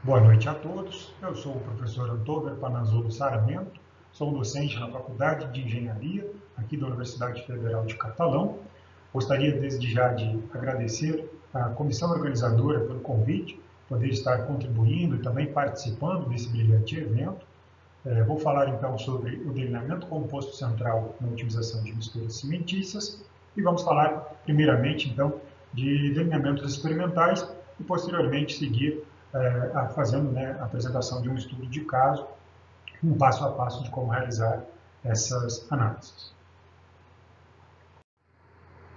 Boa noite a todos. Eu sou o professor Antover Panazzolo Saramento, sou docente na Faculdade de Engenharia, aqui da Universidade Federal de Catalão. Gostaria desde já de agradecer à comissão organizadora pelo convite, poder estar contribuindo e também participando desse brilhante evento. Vou falar então sobre o delineamento composto central na otimização de misturas cimentícias e vamos falar primeiramente então de delineamentos experimentais e posteriormente seguir fazendo a apresentação de um estudo de caso, um passo a passo de como realizar essas análises.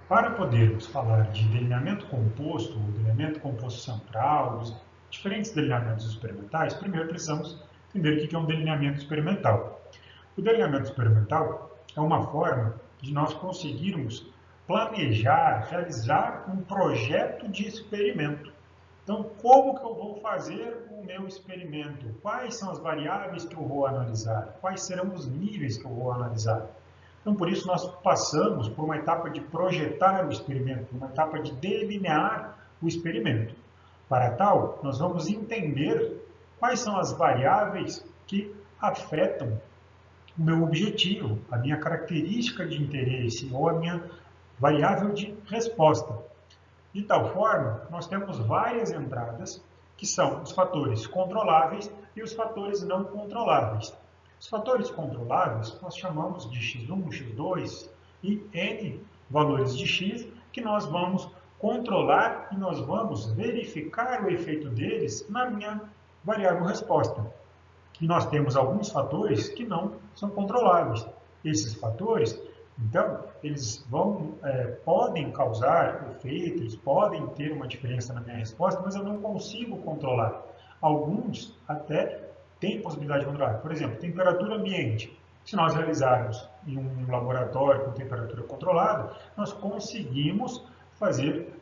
Para podermos falar de delineamento composto, ou delineamento composto central, dos diferentes delineamentos experimentais, primeiro precisamos entender o que é um delineamento experimental. O delineamento experimental é uma forma de nós conseguirmos planejar, realizar um projeto de experimento. Então, como que eu vou fazer o meu experimento? Quais são as variáveis que eu vou analisar? Quais serão os níveis que eu vou analisar? Então, por isso, nós passamos por uma etapa de projetar o experimento, uma etapa de delinear o experimento. Para tal, nós vamos entender quais são as variáveis que afetam o meu objetivo, a minha característica de interesse ou a minha variável de resposta. De tal forma, nós temos várias entradas, que são os fatores controláveis e os fatores não controláveis. Os fatores controláveis nós chamamos de x1, x2 e n valores de x que nós vamos controlar e nós vamos verificar o efeito deles na minha variável resposta. E nós temos alguns fatores que não são controláveis. Esses fatores, então, eles podem causar efeito, eles podem ter uma diferença na minha resposta, mas eu não consigo controlar. Alguns até têm possibilidade de controlar. Por exemplo, temperatura ambiente. Se nós realizarmos em um laboratório com temperatura controlada, nós conseguimos fazer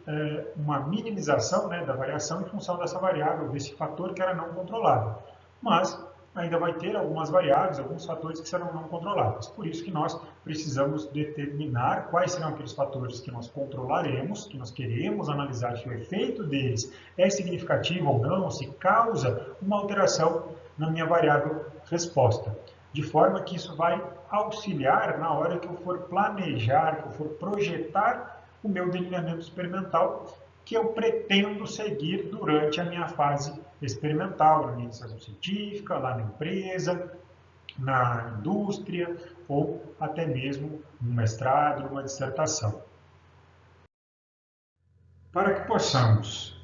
uma minimização da variação em função dessa variável, desse fator que era não controlável. Mas ainda vai ter algumas variáveis, alguns fatores que serão não controláveis. Por isso que nós precisamos determinar quais serão aqueles fatores que nós controlaremos, que nós queremos analisar se o efeito deles é significativo ou não, se causa uma alteração na minha variável resposta. De forma que isso vai auxiliar na hora que eu for planejar, que eu for projetar o meu delineamento experimental, que eu pretendo seguir durante a minha fase experimental, na minha iniciação científica, lá na empresa, na indústria ou até mesmo no mestrado, numa dissertação. Para que possamos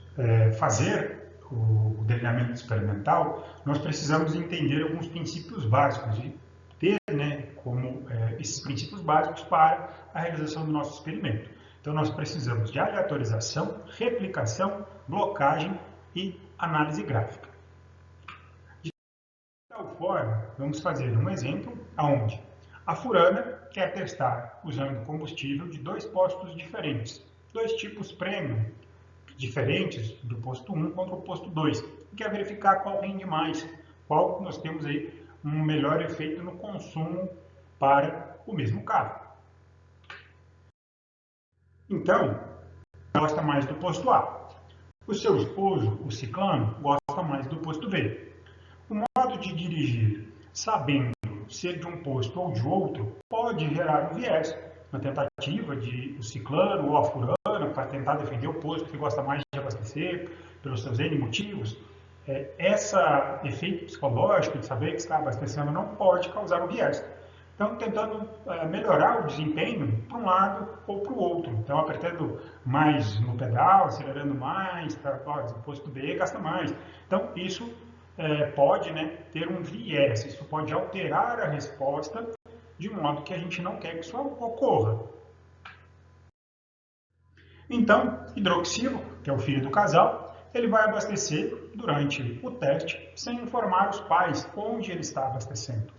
fazer o delineamento experimental, nós precisamos entender alguns princípios básicos e ter como esses princípios básicos para a realização do nosso experimento. Então, nós precisamos de aleatorização, replicação, blocagem e análise gráfica. De tal forma, vamos fazer um exemplo onde a Furana quer testar usando combustível de dois postos diferentes, dois tipos premium diferentes do posto 1 contra o posto 2, e quer verificar qual rende mais, qual nós temos aí um melhor efeito no consumo para o mesmo carro. Então, gosta mais do posto A. O seu esposo, o ciclano, gosta mais do posto B. O modo de dirigir, sabendo ser de um posto ou de outro, pode gerar um viés na tentativa de o ciclano ou a furana para tentar defender o posto que gosta mais de abastecer pelos seus N motivos. Esse efeito psicológico de saber que está abastecendo não pode causar um viés. Então, tentando melhorar o desempenho para um lado ou para o outro. Então, apertando mais no pedal, acelerando mais, o posto B gasta mais. Então, isso pode ter um viés, isso pode alterar a resposta de modo que a gente não quer que isso ocorra. Então, hidroxilo, que é o filho do casal, ele vai abastecer durante o teste sem informar os pais onde ele está abastecendo.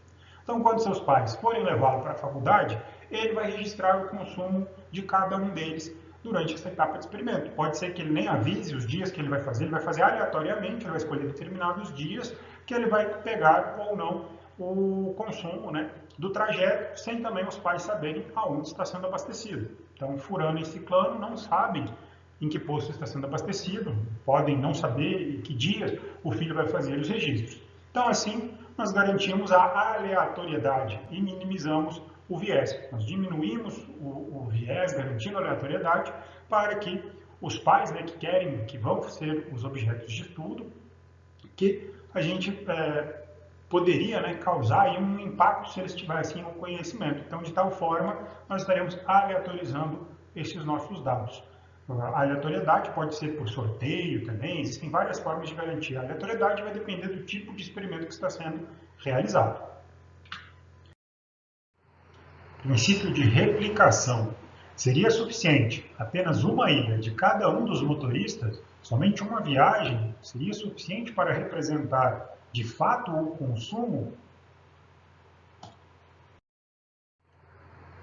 Então, quando seus pais forem levá-lo para a faculdade, ele vai registrar o consumo de cada um deles durante essa etapa de experimento. Pode ser que ele nem avise os dias que ele vai fazer aleatoriamente, ele vai escolher determinados dias que ele vai pegar ou não o consumo do trajeto, sem também os pais saberem aonde está sendo abastecido. Então, furano e ciclano não sabem em que posto está sendo abastecido, podem não saber em que dias o filho vai fazer os registros. Então, assim, nós garantimos a aleatoriedade e minimizamos o viés. Nós diminuímos o viés, garantindo a aleatoriedade, para que os pais, né, que vão ser os objetos de estudo, que a gente poderia, né, causar aí um impacto se eles tivessem um conhecimento. Então, de tal forma, nós estaremos aleatorizando esses nossos dados. A aleatoriedade pode ser por sorteio também, existem várias formas de garantir. A aleatoriedade vai depender do tipo de experimento que está sendo realizado. Princípio de replicação. Seria suficiente apenas uma ida de cada um dos motoristas? Somente uma viagem seria suficiente para representar de fato o consumo?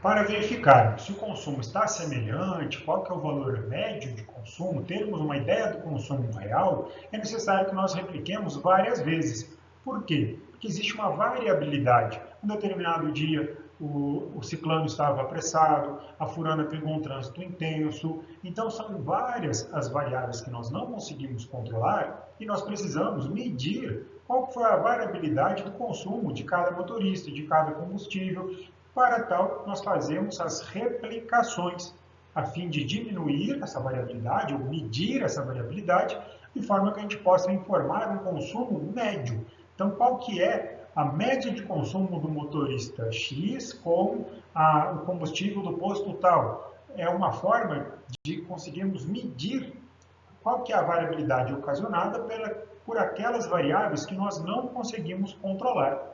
Para verificar se o consumo está semelhante, qual que é o valor médio de consumo, termos uma ideia do consumo real, é necessário que nós repliquemos várias vezes. Por quê? Porque existe uma variabilidade. Um determinado dia o ciclano estava apressado, a furana pegou um trânsito intenso. Então são várias as variáveis que nós não conseguimos controlar e nós precisamos medir qual foi a variabilidade do consumo de cada motorista, de cada combustível. Para tal, nós fazemos as replicações, a fim de diminuir essa variabilidade, ou medir essa variabilidade, de forma que a gente possa informar um consumo médio. Então, qual que é a média de consumo do motorista X com o combustível do posto tal? É uma forma de conseguirmos medir qual que é a variabilidade ocasionada por aquelas variáveis que nós não conseguimos controlar.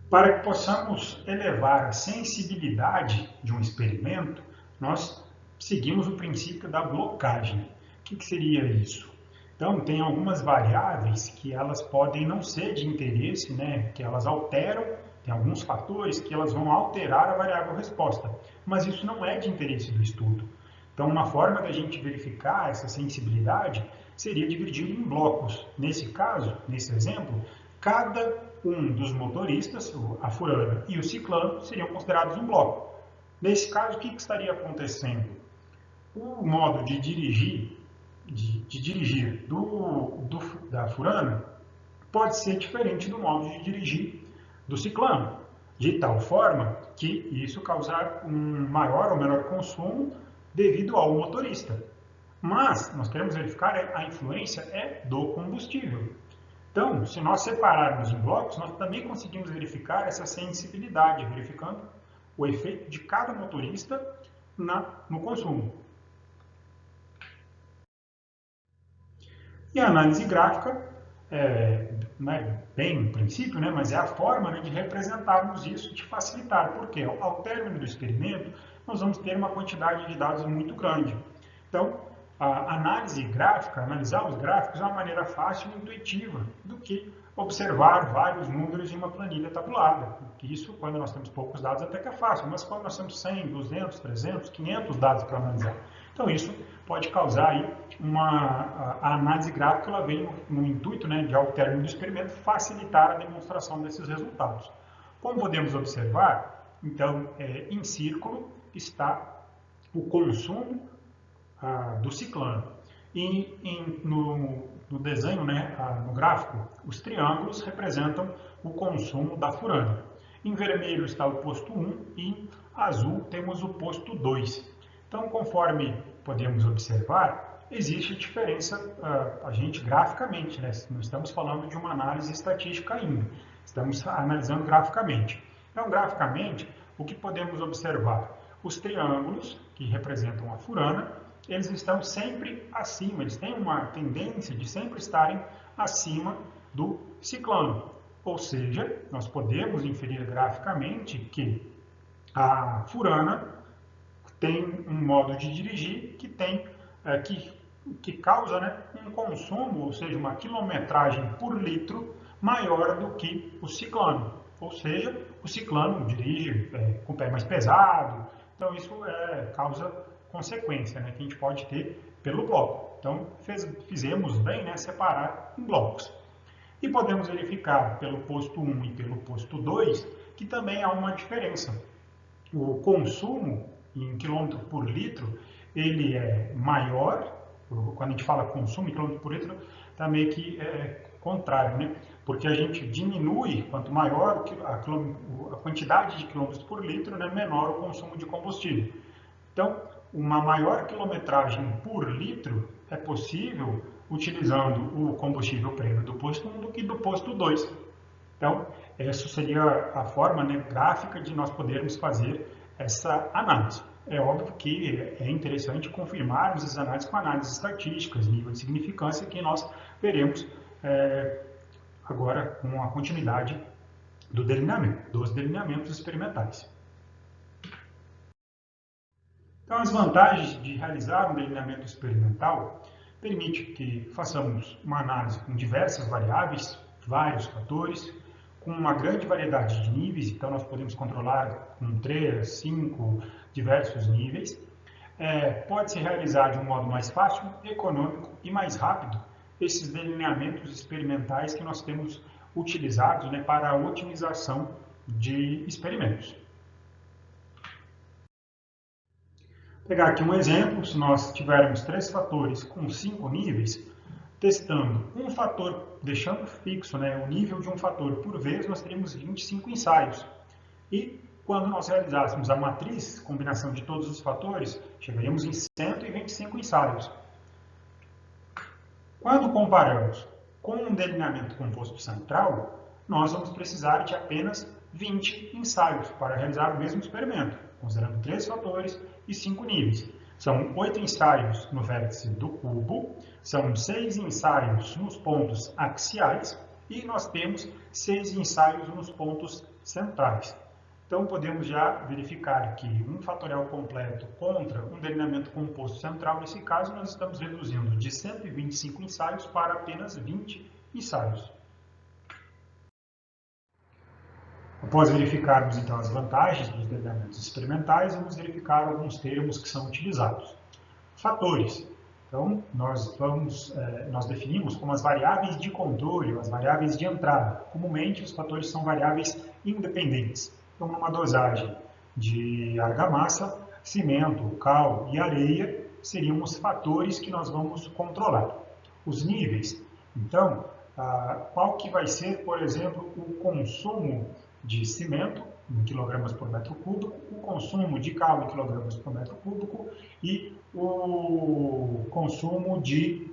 Para que possamos elevar a sensibilidade de um experimento, nós seguimos o princípio da blocagem. O que seria isso? Então, tem algumas variáveis que elas podem não ser de interesse, né? Que elas alteram, tem alguns fatores que elas vão alterar a variável resposta, mas isso não é de interesse do estudo. Então, uma forma da gente verificar essa sensibilidade seria dividindo em blocos. Nesse caso, nesse exemplo, cada um dos motoristas, a furana e o ciclano, seriam considerados um bloco. Nesse caso, o que estaria acontecendo? O modo de dirigir, da furana pode ser diferente do modo de dirigir do ciclano, de tal forma que isso causar um maior ou menor consumo devido ao motorista. Mas nós queremos verificar a influência do combustível. Então, se nós separarmos em blocos, nós também conseguimos verificar essa sensibilidade, verificando o efeito de cada motorista no consumo. E a análise gráfica, não é bem no princípio, né, mas é a forma de representarmos isso, de facilitar, porque ao término do experimento, nós vamos ter uma quantidade de dados muito grande. Então, a análise gráfica, analisar os gráficos é uma maneira fácil e intuitiva do que observar vários números em uma planilha tabulada. Isso, quando nós temos poucos dados, até que é fácil, mas quando nós temos 100, 200, 300, 500 dados para analisar. Então, isso pode causar aí a análise gráfica, ela vem no intuito, né, de, ao término do experimento, facilitar a demonstração desses resultados. Como podemos observar, então, em círculo está o consumo do ciclano. E no desenho, né, no gráfico, os triângulos representam o consumo da furana. Em vermelho está o posto 1 e em azul temos o posto 2. Então, conforme podemos observar, existe diferença, a gente graficamente, né? Não estamos falando de uma análise estatística ainda, estamos analisando graficamente. Então, graficamente, o que podemos observar? Os triângulos, que representam a furana, eles estão sempre acima, eles têm uma tendência de sempre estarem acima do ciclano. Ou seja, nós podemos inferir graficamente que a furana tem um modo de dirigir que causa, né, um consumo, ou seja, uma quilometragem por litro maior do que o ciclano. Ou seja, o ciclano dirige com o pé mais pesado, então isso causa consequência, né, que a gente pode ter pelo bloco. Então, fizemos bem, né, separar em blocos. E podemos verificar pelo posto 1 e pelo posto 2 que também há uma diferença. O consumo em quilômetro por litro ele é maior, quando a gente fala consumo em quilômetros por litro, está meio que contrário, né? Porque a gente diminui, quanto maior a quantidade de quilômetros por litro, né, menor o consumo de combustível. Então, uma maior quilometragem por litro é possível utilizando o combustível prêmio do posto 1 do que do posto 2. Então, essa seria a forma, né, gráfica de nós podermos fazer essa análise. É óbvio que é interessante confirmarmos as análises com análises estatísticas, nível de significância, que nós veremos agora com a continuidade dos delineamentos experimentais. Então, as vantagens de realizar um delineamento experimental permite que façamos uma análise com diversas variáveis, vários fatores, com uma grande variedade de níveis, então nós podemos controlar com 3, 5 diversos níveis. Pode se realizar de um modo mais fácil, econômico e mais rápido esses delineamentos experimentais que nós temos utilizados, né, para a otimização de experimentos. Vou pegar aqui um exemplo, se nós tivermos 3 fatores com 5 níveis, testando um fator, deixando fixo, né, o nível de um fator por vez, nós teríamos 25 ensaios. E quando nós realizássemos a matriz, combinação de todos os fatores, chegaríamos em 125 ensaios. Quando comparamos com um delineamento composto central, nós vamos precisar de apenas 20 ensaios para realizar o mesmo experimento, considerando 3 fatores e 5 níveis. São 8 ensaios no vértice do cubo, são 6 ensaios nos pontos axiais e nós temos 6 ensaios nos pontos centrais. Então, podemos já verificar que um fatorial completo contra um delineamento composto central, nesse caso, nós estamos reduzindo de 125 ensaios para apenas 20 ensaios. Após verificarmos, então, as vantagens dos delineamentos experimentais, vamos verificar alguns termos que são utilizados. Fatores. Então, nós definimos como as variáveis de controle, as variáveis de entrada. Comumente, os fatores são variáveis independentes. Então, numa dosagem de argamassa, cimento, cal e areia seriam os fatores que nós vamos controlar. Os níveis. Então, qual que vai ser, por exemplo, o consumo de cimento em quilogramas por metro cúbico, o consumo de cal em quilogramas por metro cúbico e o consumo de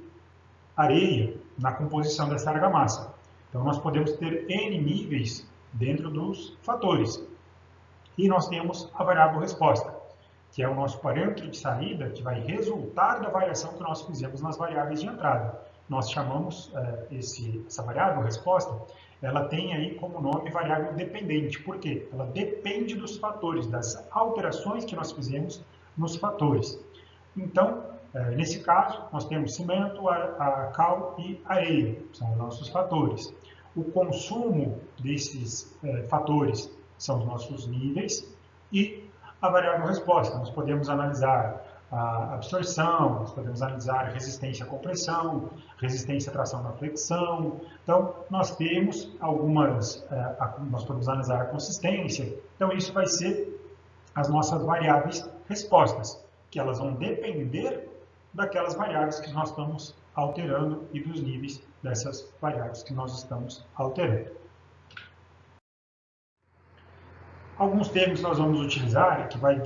areia na composição dessa argamassa. Então, nós podemos ter N níveis dentro dos fatores. E nós temos a variável resposta, que é o nosso parâmetro de saída, que vai resultar da variação que nós fizemos nas variáveis de entrada. Nós chamamos essa variável resposta, ela tem aí como nome variável dependente. Por quê? Ela depende dos fatores, das alterações que nós fizemos nos fatores. Então, nesse caso, nós temos cimento, a cal e areia, são os nossos fatores. O consumo desses fatores são os nossos níveis e a variável resposta. Nós podemos analisar a absorção, nós podemos analisar resistência à compressão, resistência à tração na flexão. Então, nós temos nós podemos analisar a consistência. Então, isso vai ser as nossas variáveis respostas, que elas vão depender daquelas variáveis que nós estamos alterando e dos níveis dessas variáveis que nós estamos alterando. Alguns termos nós vamos utilizar, que vai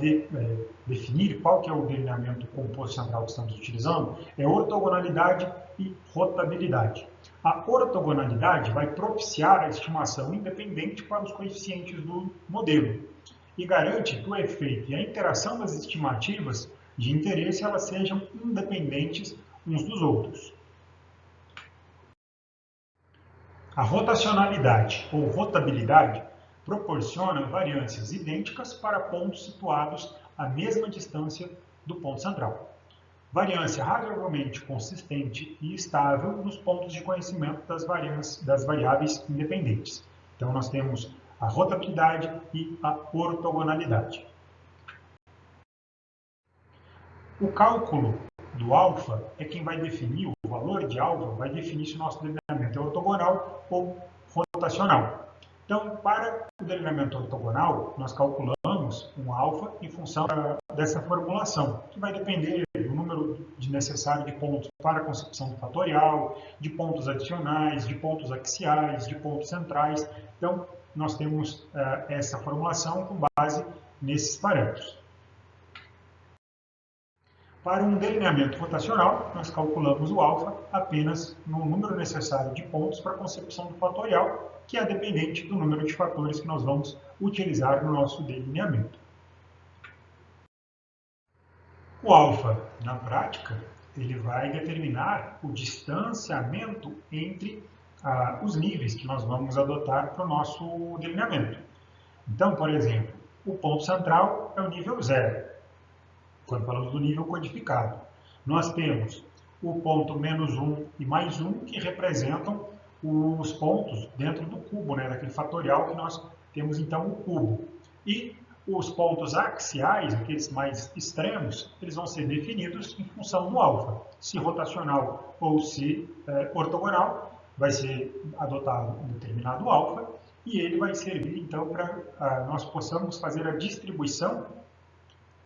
definir qual que é o delineamento composto central que estamos utilizando, é ortogonalidade e rotabilidade. A ortogonalidade vai propiciar a estimação independente para os coeficientes do modelo e garante que o efeito e a interação das estimativas de interesse elas sejam independentes uns dos outros. A rotacionalidade ou rotabilidade proporciona variâncias idênticas para pontos situados à mesma distância do ponto central. Variância razoavelmente consistente e estável nos pontos de conhecimento das variáveis independentes. Então, nós temos a rotabilidade e a ortogonalidade. O cálculo do alfa é quem vai definir, o valor de alfa vai definir se o nosso delineamento é ortogonal ou rotacional. Então, para o delineamento ortogonal, nós calculamos um alfa em função dessa formulação, que vai depender número necessário de pontos para a consecução do fatorial, de pontos adicionais, de pontos axiais, de pontos centrais. Então, nós temos essa formulação com base nesses parâmetros. Para um delineamento rotacional, nós calculamos o alfa apenas no número necessário de pontos para a consecução do fatorial, que é dependente do número de fatores que nós vamos utilizar no nosso delineamento. O alfa, na prática, ele vai determinar o distanciamento entre os níveis que nós vamos adotar para o nosso delineamento. Então, por exemplo, o ponto central é o nível 0, quando falamos do nível codificado. Nós temos o ponto menos 1 e mais 1, que representam os pontos dentro do cubo, daquele fatorial que nós temos, então, o cubo. E os pontos axiais, aqueles mais extremos, eles vão ser definidos em função do alfa. Se rotacional ou se ortogonal, vai ser adotado um determinado alfa, e ele vai servir, então, para nós possamos fazer a distribuição,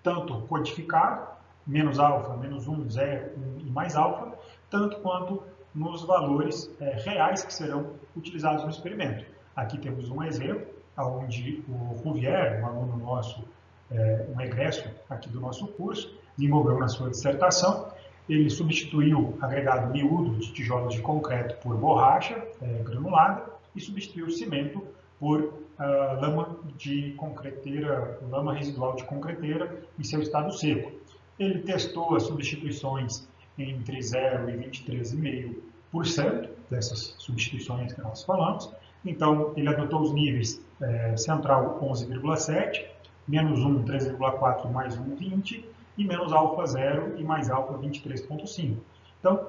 tanto codificado, menos alfa, menos 1, 0, 1 e mais alfa, tanto quanto nos valores reais que serão utilizados no experimento. Aqui temos um exemplo, onde o Rouvier, um aluno nosso, um egresso aqui do nosso curso, desenvolveu na sua dissertação. Ele substituiu agregado miúdo de tijolos de concreto por borracha granulada e substituiu o cimento por lama de concreteira, lama residual de concreteira em seu estado seco. Ele testou as substituições entre 0 e 23,5% dessas substituições que nós falamos. Então, ele adotou os níveis central 11,7, menos 1, 13,4, mais 1, 20, e menos alfa 0 e mais alfa 23,5. Então,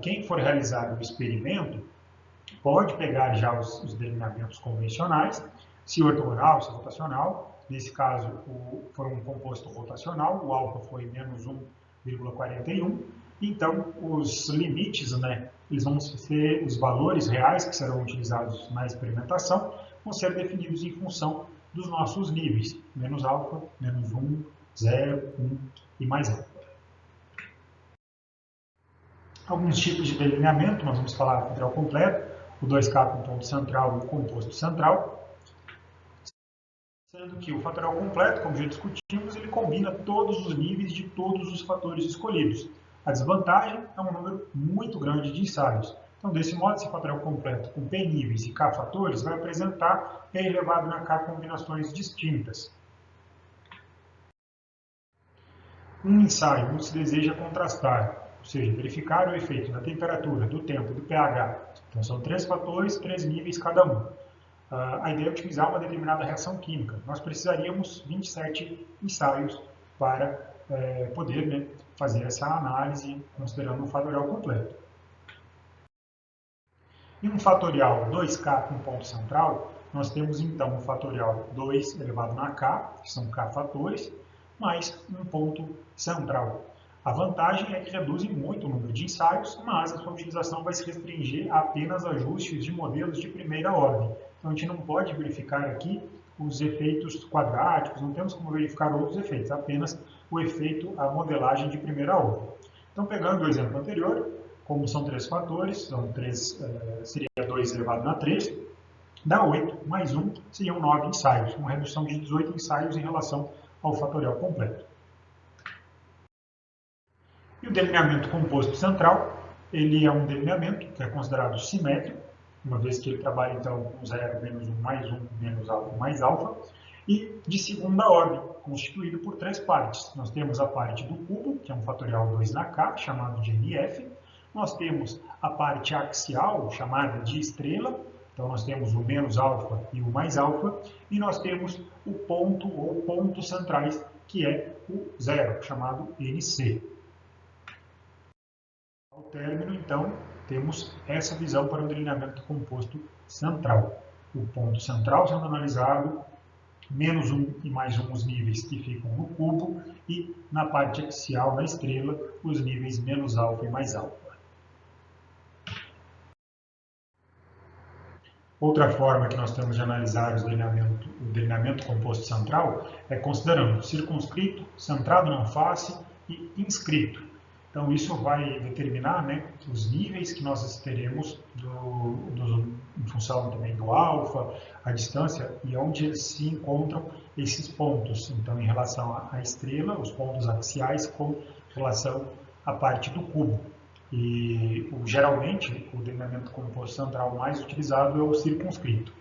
quem for realizar o experimento pode pegar já os delineamentos convencionais, se ortogonal, se rotacional. Nesse caso, foi um composto rotacional, o alfa foi menos 1,41. Então, os limites, eles vão ser os valores reais que serão utilizados na experimentação, vão ser definidos em função dos nossos níveis, menos alfa, menos 1, 0, 1 e mais alfa. Alguns tipos de delineamento, nós vamos falar do fatorial completo, o 2K com ponto central e o composto central, sendo que o fatorial completo, como já discutimos, ele combina todos os níveis de todos os fatores escolhidos. A desvantagem é um número muito grande de ensaios. Então, desse modo, esse fatorial completo com P níveis e K fatores vai apresentar P elevado na K combinações distintas. Um ensaio onde se deseja contrastar, ou seja, verificar o efeito da temperatura, do tempo e do pH. Então, são 3 fatores, 3 níveis cada um. A ideia é utilizar uma determinada reação química. Nós precisaríamos 27 ensaios para poder fazer essa análise, considerando um fatorial completo. Em um fatorial 2K com ponto central, nós temos então o fatorial 2 elevado na K, que são K fatores, mais um ponto central. A vantagem é que reduz muito o número de ensaios, mas a sua utilização vai se restringir a apenas ajustes de modelos de primeira ordem. Então, a gente não pode verificar aqui os efeitos quadráticos, não temos como verificar outros efeitos, apenas o efeito, a modelagem de primeira ordem. Então, pegando o exemplo anterior, como são 3 fatores, seria 2 elevado na 3, dá 8, mais 1, seriam 9 ensaios, uma redução de 18 ensaios em relação ao fatorial completo. E o delineamento composto central, ele é um delineamento que é considerado simétrico, uma vez que ele trabalha então com 0, menos 1, mais 1, menos alfa, mais alfa, e de segunda ordem, constituído por 3 partes. Nós temos a parte do cubo, que é um fatorial 2 na K, chamado de NF. Nós temos a parte axial, chamada de estrela, então nós temos o menos alfa e o mais alfa, e nós temos o ponto ou pontos centrais, que é o 0, chamado NC. Ao término, então, temos essa visão para o delineamento composto central. O ponto central sendo analisado, menos 1 e mais 1 os níveis que ficam no cubo, e na parte axial, na estrela, os níveis menos alfa e mais alfa. Outra forma que nós temos de analisar o delineamento composto central é considerando circunscrito, centrado na face e inscrito. Então, isso vai determinar, né, os níveis que nós teremos em função também do alfa, a distância e onde eles se encontram esses pontos. Então, em relação à estrela, os pontos axiais com relação à parte do cubo. E, geralmente, o delineamento composto central mais utilizado é o circunscrito.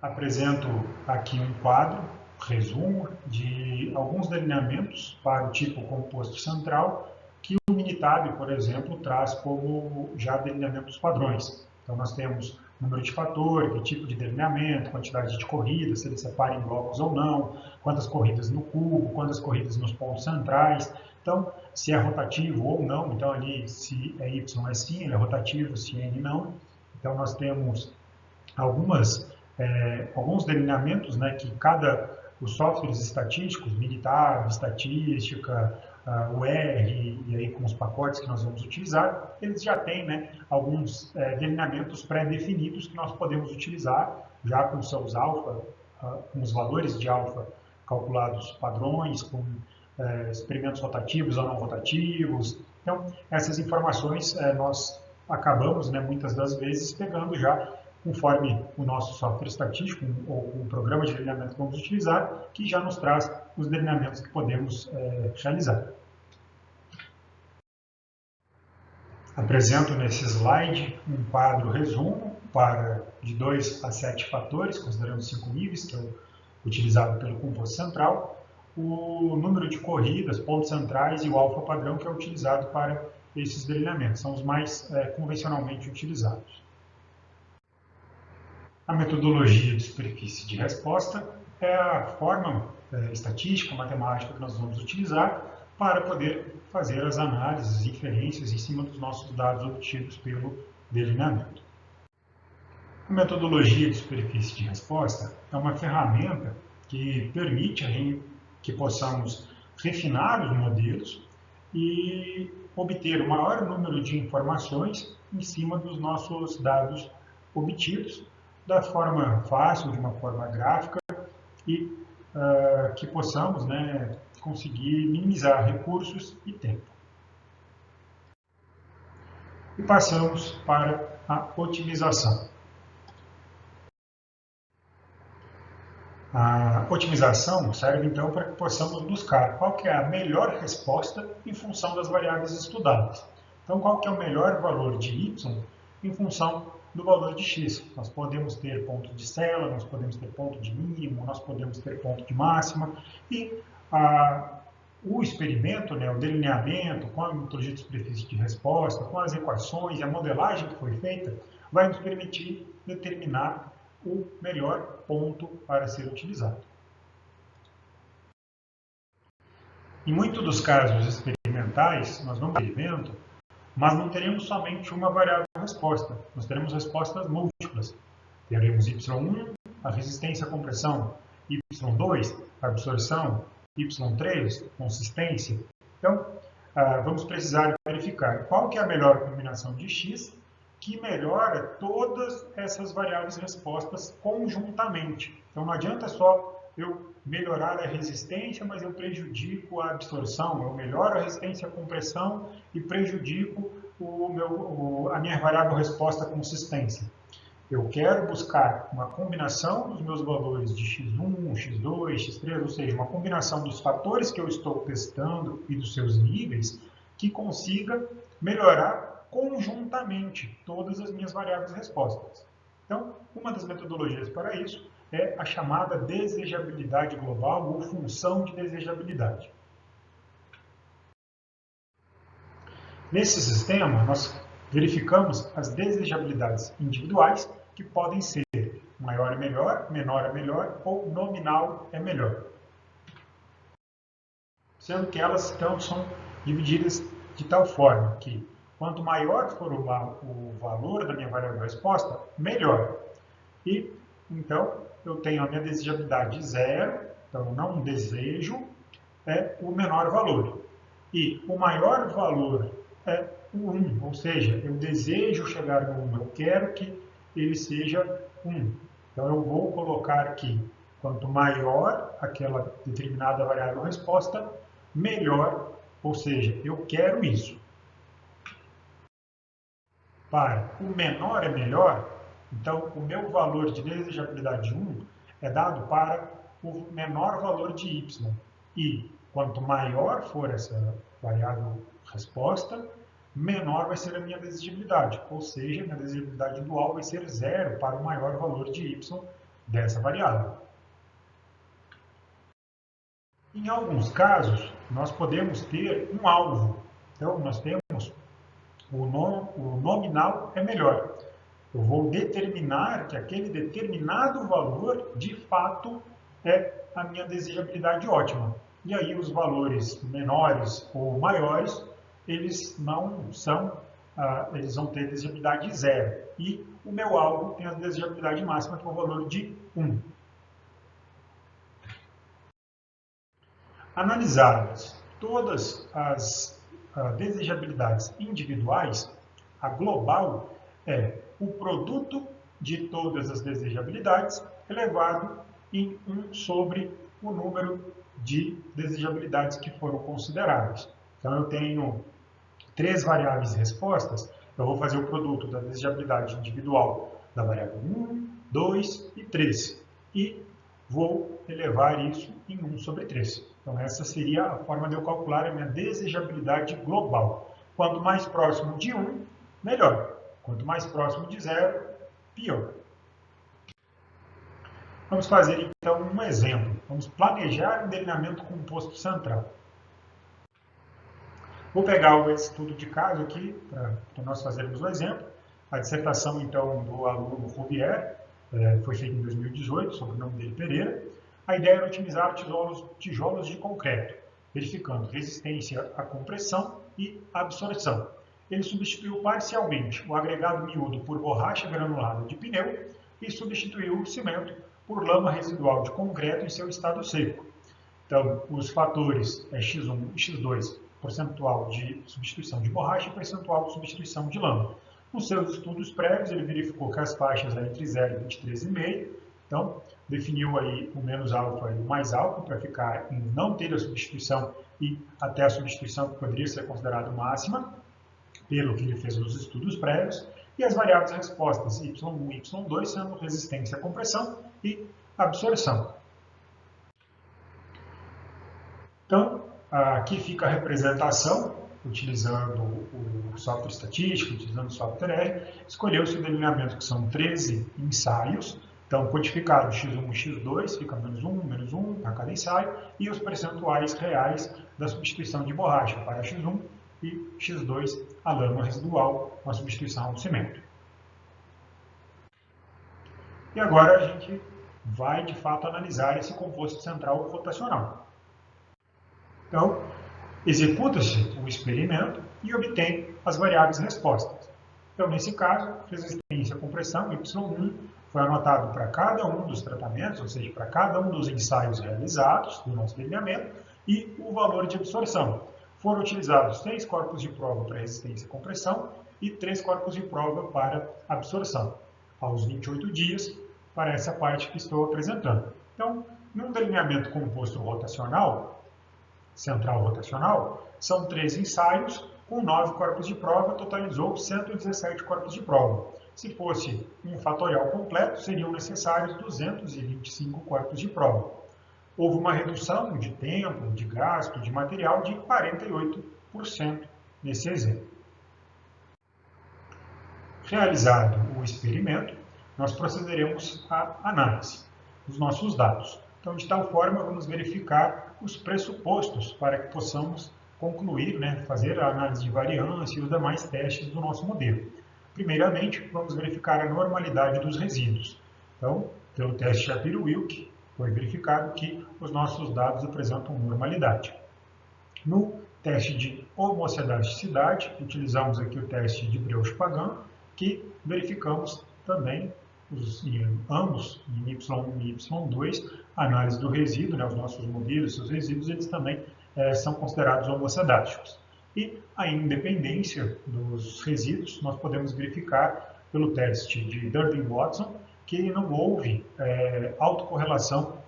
Apresento aqui um quadro, resumo, de alguns delineamentos para o tipo composto central que o Minitab, por exemplo, traz como já delineamentos padrões. Então, nós temos número de fator, que tipo de delineamento, quantidade de corridas, se ele separa em blocos ou não, quantas corridas no cubo, quantas corridas nos pontos centrais. Então, se é rotativo ou não, então ali se é Y é sim, ele é rotativo, se é N não. Então, nós temos alguns delineamentos, né, que os softwares estatísticos, Minitab, estatística, o R, e aí com os pacotes que nós vamos utilizar, eles já têm, né, alguns delineamentos pré-definidos que nós podemos utilizar já com seus alfa, com os valores de alfa calculados padrões, com experimentos rotativos ou não rotativos. Então, essas informações nós acabamos, né, muitas das vezes, pegando já conforme o nosso software estatístico ou o programa de delineamento que vamos utilizar, que já nos traz os delineamentos que podemos realizar. Apresento nesse slide um quadro resumo de 2 a 7 fatores, considerando 5 níveis, que é o utilizado pelo composto central, o número de corridas, pontos centrais e o alfa padrão, que é utilizado para esses delineamentos. São os mais convencionalmente utilizados. A metodologia de superfície de resposta é a forma estatística, matemática que nós vamos utilizar para poder fazer as análises e inferências em cima dos nossos dados obtidos pelo delineamento. A metodologia de superfície de resposta é uma ferramenta que permite que possamos refinar os modelos e obter o maior número de informações em cima dos nossos dados obtidos, da forma fácil, de uma forma gráfica, e que possamos, né, conseguir minimizar recursos e tempo. E passamos para a otimização. A otimização serve, então, para que possamos buscar qual que é a melhor resposta em função das variáveis estudadas. Então, qual que é o melhor valor de y em função do valor de x. Nós podemos ter ponto de cela, nós podemos ter ponto de mínimo, nós podemos ter ponto de máxima, e o experimento, né, o delineamento, com a metodologia de superfície de resposta, com as equações e a modelagem que foi feita, vai nos permitir determinar o melhor ponto para ser utilizado. Em muitos dos casos experimentais, nós vamos ter experimento, mas não teremos somente uma variável resposta, nós teremos respostas múltiplas. Teremos Y1, a resistência à compressão, Y2, a absorção, Y3, consistência. Então, vamos precisar verificar qual que é a melhor combinação de X que melhora todas essas variáveis respostas conjuntamente. Então, não adianta só eu melhorar a resistência, mas eu prejudico a absorção, eu melhoro a resistência à compressão e prejudico a minha variável resposta consistência. Eu quero buscar uma combinação dos meus valores de x1, x2, x3, ou seja, uma combinação dos fatores que eu estou testando e dos seus níveis que consiga melhorar conjuntamente todas as minhas variáveis respostas. Então, uma das metodologias para isso é a chamada desejabilidade global ou função de desejabilidade. Nesse sistema, nós verificamos as desejabilidades individuais, que podem ser maior é melhor, menor é melhor ou nominal é melhor. Sendo que elas então são divididas de tal forma que quanto maior for o valor da minha variável resposta, melhor. E então eu tenho a minha desejabilidade zero, então eu não desejo o menor valor. E o maior valor é o 1, ou seja, eu desejo chegar no 1, eu quero que ele seja 1. Então eu vou colocar aqui, quanto maior aquela determinada variável resposta, melhor, ou seja, eu quero isso. Para o menor é melhor, então o meu valor de desejabilidade 1 é dado para o menor valor de y. E quanto maior for essa variável resposta, menor vai ser a minha desejabilidade. Ou seja, minha desejabilidade dual vai ser 0 para o maior valor de y dessa variável. Em alguns casos, nós podemos ter um alvo. Então, nós temos o nominal é melhor. Eu vou determinar que aquele determinado valor, de fato, é a minha desejabilidade ótima. E aí os valores menores ou maiores, eles não são, eles vão ter desejabilidade 0. E o meu alvo tem a desejabilidade máxima, que é o valor de 1. Analisadas todas as desejabilidades individuais, a global é o produto de todas as desejabilidades elevado em 1 sobre o número de desejabilidades que foram consideradas. Então, eu tenho 3 variáveis respostas, eu vou fazer o produto da desejabilidade individual da variável 1, 2 e 3. E vou elevar isso em 1 sobre 3. Então, essa seria a forma de eu calcular a minha desejabilidade global. Quanto mais próximo de 1, melhor. Quanto mais próximo de 0, pior. Vamos fazer, então, um exemplo. Vamos planejar um delineamento composto central. Vou pegar o estudo de caso aqui, para nós fazermos o exemplo. A dissertação, então, do aluno Rouvier, foi feita em 2018, sob o nome dele Pereira. A ideia era otimizar tijolos de concreto, verificando resistência à compressão e absorção. Ele substituiu parcialmente o agregado miúdo por borracha granulada de pneu e substituiu o cimento por lama residual de concreto em seu estado seco. Então, os fatores X1 e X2, percentual de substituição de borracha e percentual de substituição de lama. Nos seus estudos prévios, ele verificou que as faixas eram entre 0 e 23,5, então definiu aí o menos alfa e o mais alfa para ficar em não ter a substituição e até a substituição que poderia ser considerada máxima, pelo que ele fez nos estudos prévios, e as variáveis respostas y1 e y2 sendo resistência à compressão e absorção. Então, aqui fica a representação, utilizando o software estatístico, utilizando o software R, escolheu-se o delineamento que são 13 ensaios, então codificado x1 e x2, fica menos 1 para cada ensaio, e os percentuais reais da substituição de borracha para x1 e x2 a lama residual com a substituição ao cimento. E agora a gente vai, de fato, analisar esse composto central rotacional. Então, executa-se o experimento e obtém as variáveis respostas. Então, nesse caso, resistência à compressão, Y1, foi anotado para cada um dos tratamentos, ou seja, para cada um dos ensaios realizados do nosso delineamento, e o valor de absorção. Foram utilizados 6 corpos de prova para resistência à compressão e 3 corpos de prova para absorção, aos 28 dias, para essa parte que estou apresentando. Então, num delineamento composto rotacional, central rotacional, são 3 ensaios, com 9 corpos de prova, totalizou 117 corpos de prova. Se fosse um fatorial completo, seriam necessários 225 corpos de prova. Houve uma redução de tempo, de gasto, de material de 48% nesse exemplo. Realizado o experimento, nós procederemos à análise dos nossos dados. Então, de tal forma, vamos verificar os pressupostos para que possamos concluir, fazer a análise de variância e os demais testes do nosso modelo. Primeiramente, vamos verificar a normalidade dos resíduos. Então, pelo teste Shapiro-Wilk, foi verificado que os nossos dados apresentam normalidade. No teste de homocedaticidade, utilizamos aqui o teste de Breusch-Pagan, que verificamos também ambos, em Y1 e Y2, a análise do resíduo, os nossos modelos, seus resíduos, eles também são considerados homocedáticos. E a independência dos resíduos, nós podemos verificar pelo teste de Durbin-Watson, que não houve autocorrelação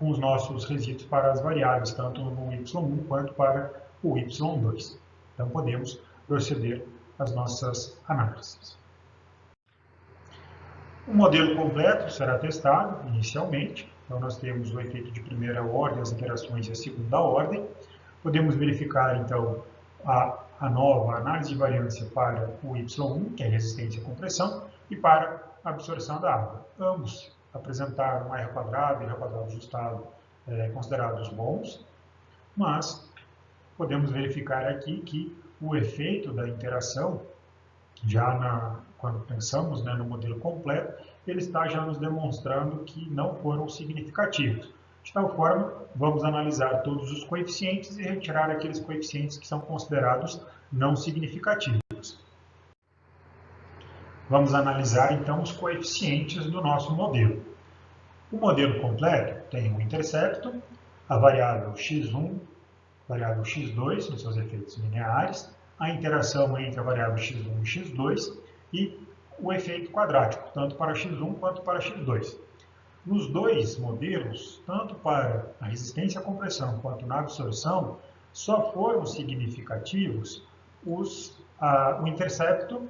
com os nossos resíduos para as variáveis, tanto no y1 quanto para o y2. Então, podemos proceder às nossas análises. O modelo completo será testado inicialmente. Então, nós temos o efeito de primeira ordem, as interações e a segunda ordem. Podemos verificar, então, a nova análise de variância para o y1, que é resistência à compressão, e para a absorção da água. Ambos apresentaram R² e R² ajustado considerados bons, mas podemos verificar aqui que o efeito da interação, quando pensamos no modelo completo, ele está já nos demonstrando que não foram significativos. De tal forma, vamos analisar todos os coeficientes e retirar aqueles coeficientes que são considerados não significativos. Vamos analisar, então, os coeficientes do nosso modelo. O modelo completo tem o intercepto, a variável x1, variável x2, nos seus efeitos lineares, a interação entre a variável x1 e x2 e o efeito quadrático, tanto para x1 quanto para x2. Nos dois modelos, tanto para a resistência à compressão quanto na absorção, só foram significativos o intercepto,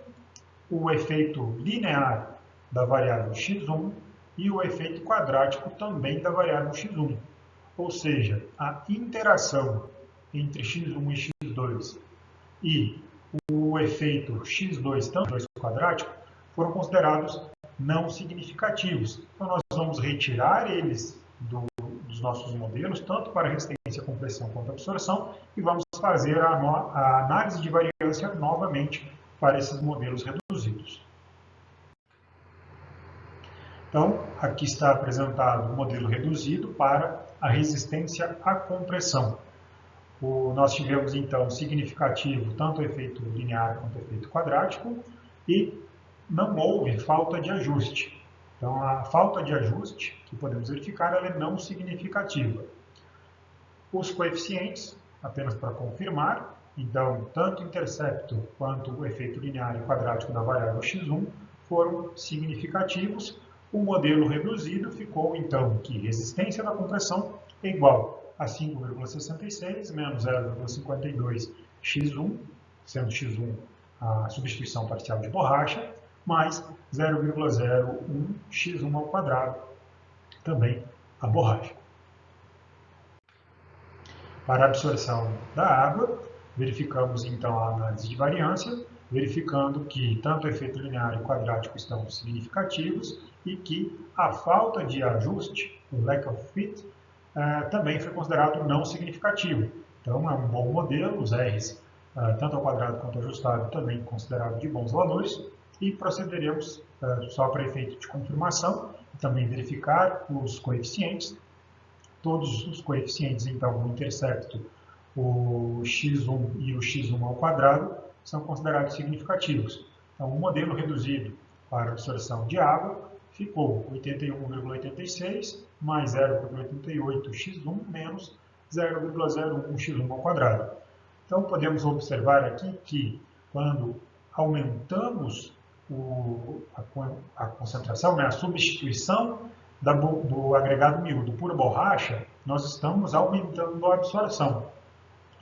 o efeito linear da variável x1 e o efeito quadrático também da variável x1. Ou seja, a interação entre x1 e x2 e o efeito x2 também quadrático foram considerados não significativos. Então, nós vamos retirar eles dos nossos modelos, tanto para resistência à compressão quanto à absorção, e vamos fazer a análise de variância novamente para esses modelos reduzidos. Então, aqui está apresentado o modelo reduzido para a resistência à compressão. Nós tivemos, então, significativo tanto o efeito linear quanto o efeito quadrático e não houve falta de ajuste. Então, a falta de ajuste que podemos verificar ela é não significativa. Os coeficientes, apenas para confirmar, então, tanto o intercepto quanto o efeito linear e quadrático da variável x1 foram significativos. O modelo reduzido ficou, então, que resistência da compressão é igual a 5,66 menos 0,52 x1, sendo x1 a substituição parcial de borracha, mais 0,01 x1 ao quadrado, também a borracha. Para a absorção da água, verificamos então a análise de variância, verificando que tanto o efeito linear e quadrático estão significativos e que a falta de ajuste, o lack of fit, também foi considerado não significativo. Então, é um bom modelo, os R's, tanto ao quadrado quanto ao ajustado, também considerado de bons valores, e procederemos, só para efeito de confirmação, também verificar os coeficientes. Todos os coeficientes, então, o intercepto, o x1 e o x1 ao quadrado, são considerados significativos. Então, o modelo reduzido para absorção de água ficou 81,86 mais 0,88 x1 menos 0,01 x1 ao quadrado. Então, podemos observar aqui que, quando aumentamos a concentração, a substituição do agregado miúdo por borracha, nós estamos aumentando a absorção.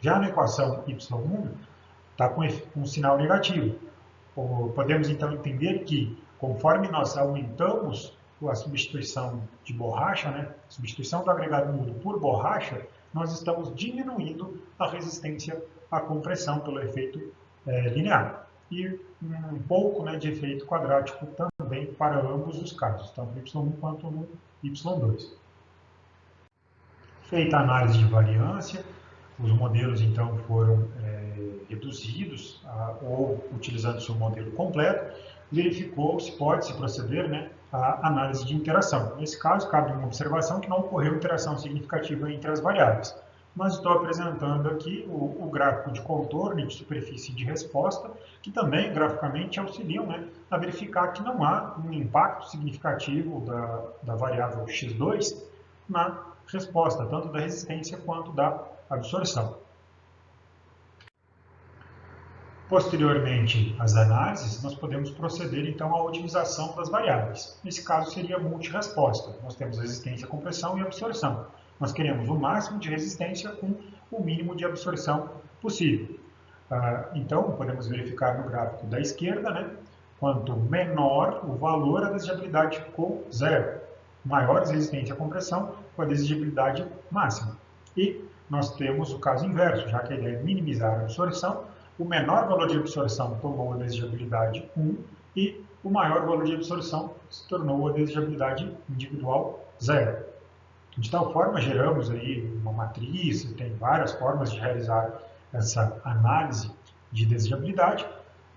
Já na equação y1, está com um sinal negativo. Podemos, então, entender que, conforme nós aumentamos a substituição de borracha, substituição do agregado miúdo por borracha, nós estamos diminuindo a resistência à compressão pelo efeito linear. E um pouco de efeito quadrático também para ambos os casos, tanto no y1 quanto no y2. Feita a análise de variância, os modelos então foram reduzidos, ou utilizando o seu modelo completo, verificou se pode-se proceder à análise de interação. Nesse caso, cabe uma observação que não ocorreu interação significativa entre as variáveis. Mas estou apresentando aqui o gráfico de contorno e de superfície de resposta, que também graficamente auxiliam a verificar que não há um impacto significativo da variável x2 na resposta, tanto da resistência quanto da absorção. Posteriormente às análises, nós podemos proceder então à otimização das variáveis. Nesse caso seria multiresposta. Nós temos resistência à compressão e absorção. Nós queremos o máximo de resistência com o mínimo de absorção possível. Então, podemos verificar no gráfico da esquerda, né? Quanto menor o valor, a desigibilidade ficou zero. Maior a resistência à compressão com a desigibilidade máxima. E nós temos o caso inverso, já que a ideia é minimizar a absorção, o menor valor de absorção tomou a desigibilidade 1 e o maior valor de absorção se tornou a desigibilidade individual 0. De tal forma, geramos aí uma matriz, tem várias formas de realizar essa análise de desigibilidade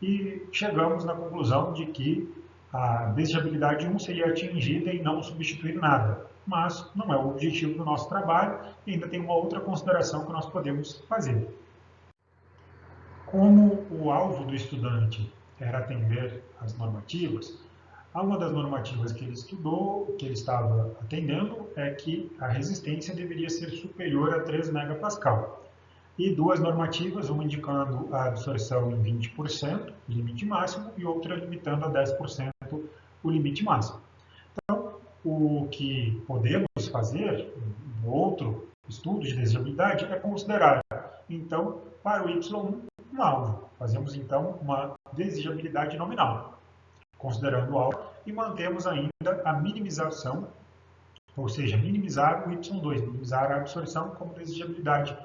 e chegamos na conclusão de que a desigibilidade 1 seria atingida e não substituir nada. Mas não é o objetivo do nosso trabalho e ainda tem uma outra consideração que nós podemos fazer. Como o alvo do estudante era atender às normativas, uma das normativas que ele estudou, que ele estava atendendo, é que a resistência deveria ser superior a 3 MPa. E duas normativas, uma indicando a absorção em 20%, limite máximo, e outra limitando a 10% o limite máximo. Então, o que podemos fazer, um outro estudo de desigibilidade, é considerar, então, para o Y1, um alvo. Fazemos, então, uma desigibilidade nominal, considerando o alvo, e mantemos ainda a minimização, ou seja, minimizar o Y2, minimizar a absorção como desigibilidade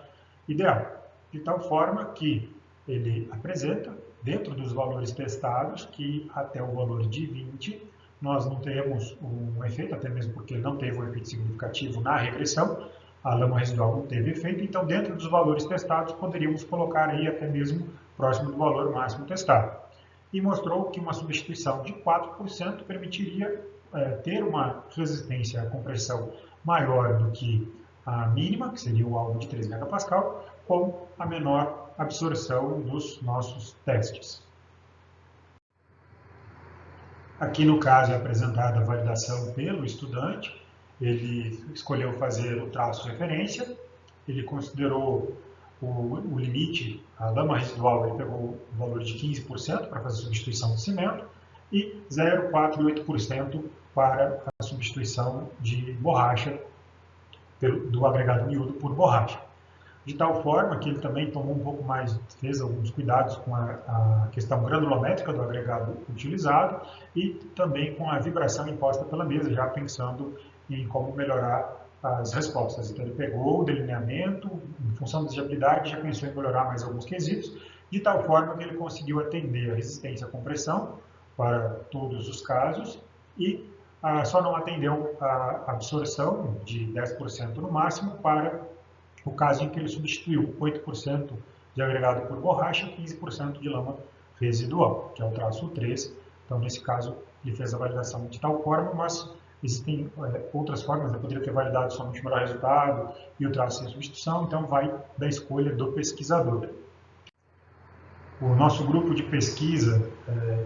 ideal, de tal forma que ele apresenta, dentro dos valores testados, que até o valor de 20, nós não teremos um efeito, até mesmo porque não teve um efeito significativo na regressão, a lama residual não teve efeito, então dentro dos valores testados poderíamos colocar aí até mesmo próximo do valor máximo testado. E mostrou que uma substituição de 4% permitiria ter uma resistência à compressão maior do que a mínima, que seria o alvo de 3 MPa, com a menor absorção dos nossos testes. Aqui no caso é apresentada a validação pelo estudante, ele escolheu fazer o traço de referência, ele considerou o limite, a lama residual, ele pegou o valor de 15% para fazer a substituição de cimento e 0,4 e 8% para a substituição de borracha, do agregado miúdo por borracha. De tal forma que ele também tomou um pouco mais, fez alguns cuidados com a questão granulométrica do agregado utilizado e também com a vibração imposta pela mesa, já pensando em como melhorar as respostas. Então ele pegou o delineamento, em função da desigibilidade, já pensou em melhorar mais alguns quesitos, de tal forma que ele conseguiu atender a resistência à compressão para todos os casos e só não atendeu a absorção de 10% no máximo para o caso em que ele substituiu 8% de agregado por borracha e 15% de lama residual, que é o traço 3. Então, nesse caso, ele fez a validação de tal forma, mas existem outras formas, ele poderia ter validado somente o melhor resultado e o traço sem substituição, então vai da escolha do pesquisador. O nosso grupo de pesquisa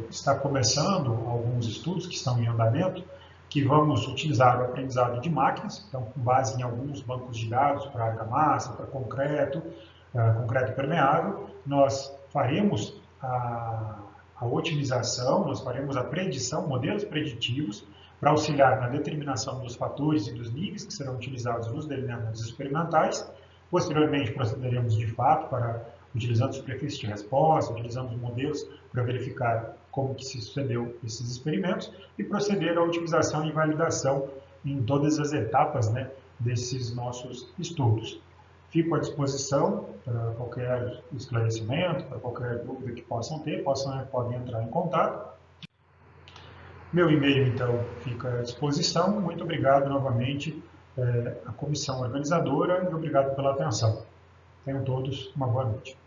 está começando alguns estudos que estão em andamento, que vamos utilizar o aprendizado de máquinas, então com base em alguns bancos de dados para argamassa, para concreto, concreto permeável, nós faremos a otimização, nós faremos a predição, modelos preditivos, para auxiliar na determinação dos fatores e dos níveis que serão utilizados nos delineamentos experimentais. Posteriormente, procederemos de fato para, utilizando superfície de resposta, utilizando modelos para verificar como que se sucedeu esses experimentos e proceder à otimização e validação em todas as etapas, né, desses nossos estudos. Fico à disposição para qualquer esclarecimento, para qualquer dúvida que possam ter, podem entrar em contato. Meu e-mail, então, fica à disposição. Muito obrigado novamente à comissão organizadora e obrigado pela atenção. Tenham todos uma boa noite.